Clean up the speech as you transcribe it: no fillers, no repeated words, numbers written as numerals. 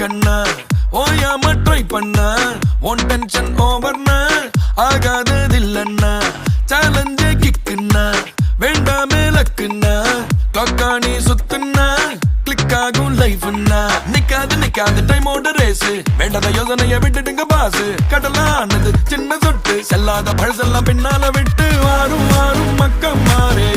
கண்ணா ஓயாம ட்ரை பண்ண one tension ஓவர்னா ஆகாததில்லண்ணா சேலஞ்சே கிக்குன்னா வேண்டாமே லக்குன்னா கிளாக்கா நீ சுத்துன்னா கிளிக் ஆகும் லைஃப்னா நிக்காது டைமோட ரேஸ் வேண்டாத யோசனைய விட்டுடுங்க பாசு கடலானது சின்ன சொட்டு செல்லாத பழசெல்லாம் பின்னால விட்டு வாரும் வாரும் மக்கள் மாறே